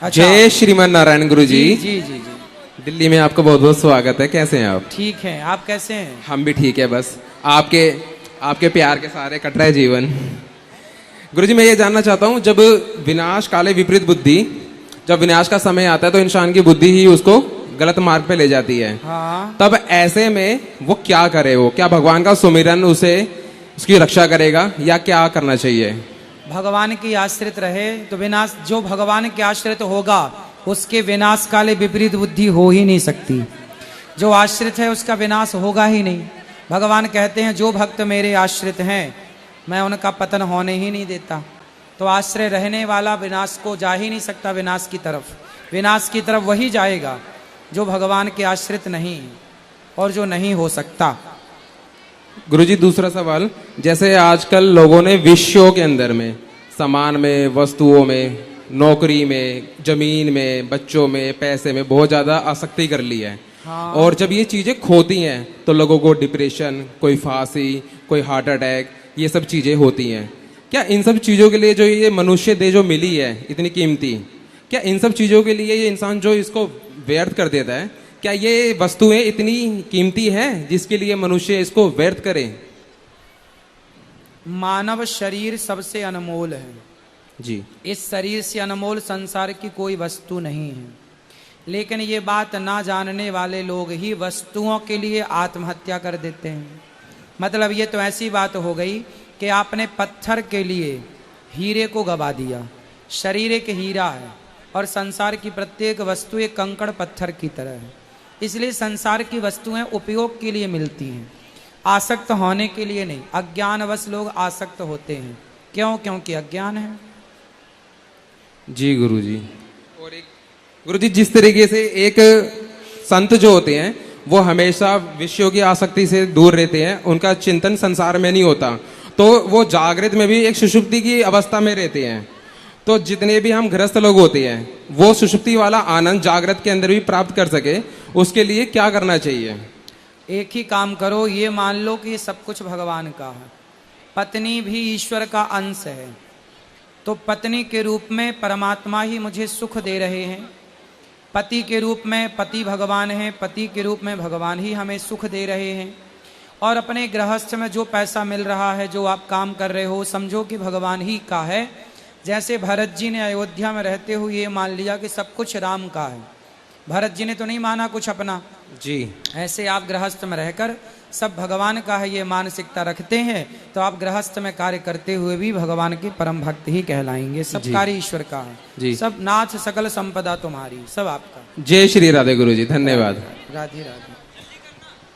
अच्छा। जय श्रीमान नारायण गुरु जी। जी जी जी। दिल्ली में आपका बहुत बहुत स्वागत है। कैसे हैं आप? ठीक है, आप कैसे हैं? हम भी ठीक है, बस आपके आपके प्यार के सहारे कट रहा है जीवन। गुरु जी, मैं ये जानना चाहता हूँ, जब विनाश काले विपरीत बुद्धि, जब विनाश का समय आता है तो इंसान की बुद्धि ही उसको गलत मार्ग पे ले जाती है। हाँ। तब ऐसे में वो क्या करे? वो क्या भगवान का सुमिरन उसे उसकी रक्षा करेगा या क्या करना चाहिए? भगवान की आश्रित रहे तो विनाश, जो भगवान के आश्रित होगा उसके विनाश काले विपरीत बुद्धि हो ही नहीं सकती। जो आश्रित है उसका विनाश होगा ही नहीं। भगवान कहते हैं जो भक्त मेरे आश्रित हैं मैं उनका पतन होने ही नहीं देता। तो आश्रय रहने वाला विनाश को जा ही नहीं सकता। विनाश की तरफ वही जाएगा जो भगवान के आश्रित नहीं और जो नहीं हो सकता। गुरुजी, दूसरा सवाल, जैसे आजकल लोगों ने विषयों के अंदर में, सामान में, वस्तुओं में, नौकरी में, जमीन में, बच्चों में, पैसे में बहुत ज़्यादा आसक्ति कर ली है। हाँ। और जब ये चीज़ें खोती हैं तो लोगों को डिप्रेशन, कोई फांसी, कोई हार्ट अटैक, ये सब चीज़ें होती हैं। क्या इन सब चीज़ों के लिए जो ये मनुष्य देह जो मिली है इतनी कीमती, क्या इन सब चीज़ों के लिए ये इंसान जो इसको व्यर्थ कर देता है, क्या ये वस्तुएं इतनी कीमती हैं जिसके लिए मनुष्य इसको व्यर्थ करे? मानव शरीर सबसे अनमोल है जी। इस शरीर से अनमोल संसार की कोई वस्तु नहीं है। लेकिन ये बात ना जानने वाले लोग ही वस्तुओं के लिए आत्महत्या कर देते हैं। मतलब ये तो ऐसी बात हो गई कि आपने पत्थर के लिए हीरे को गवा दिया। शरीर एक हीरा है और संसार की प्रत्येक वस्तु एक कंकड़ पत्थर की तरह है। इसलिए संसार की वस्तुएं उपयोग के लिए मिलती हैं, आसक्त होने के लिए नहीं। अज्ञानवश लोग आसक्त होते हैं। क्यों? क्योंकि अज्ञान है। जी गुरुजी। और एक गुरुजी, जिस तरीके से एक संत जो होते हैं वो हमेशा विषयों की आसक्ति से दूर रहते हैं, उनका चिंतन संसार में नहीं होता, तो वो जागृत में भी एक सुषुप्ति की अवस्था में रहते हैं। तो जितने भी हम गृहस्थ लोग होते हैं वो सुषुप्ति वाला आनंद जागृत के अंदर भी प्राप्त कर सके, उसके लिए क्या करना चाहिए? एक ही काम करो, ये मान लो कि ये सब कुछ भगवान का है। पत्नी भी ईश्वर का अंश है, तो पत्नी के रूप में परमात्मा ही मुझे सुख दे रहे हैं। पति के रूप में पति भगवान है, पति के रूप में भगवान ही हमें सुख दे रहे हैं। और अपने गृहस्थ में जो पैसा मिल रहा है, जो आप काम कर रहे हो, समझो कि भगवान ही का है। जैसे भरत जी ने अयोध्या में रहते हुए ये मान लिया कि सब कुछ राम का है। भरत जी ने तो नहीं माना कुछ अपना। जी। ऐसे आप गृहस्थ में रहकर सब भगवान का है ये मानसिकता रखते हैं तो आप गृहस्थ में कार्य करते हुए भी भगवान के परम भक्त ही कहलाएंगे। सब कार्य ईश्वर का है। जी। सब नाथ सकल संपदा तुम्हारी, सब आपका। जय श्री राधे गुरुजी, धन्यवाद। राधे राधे।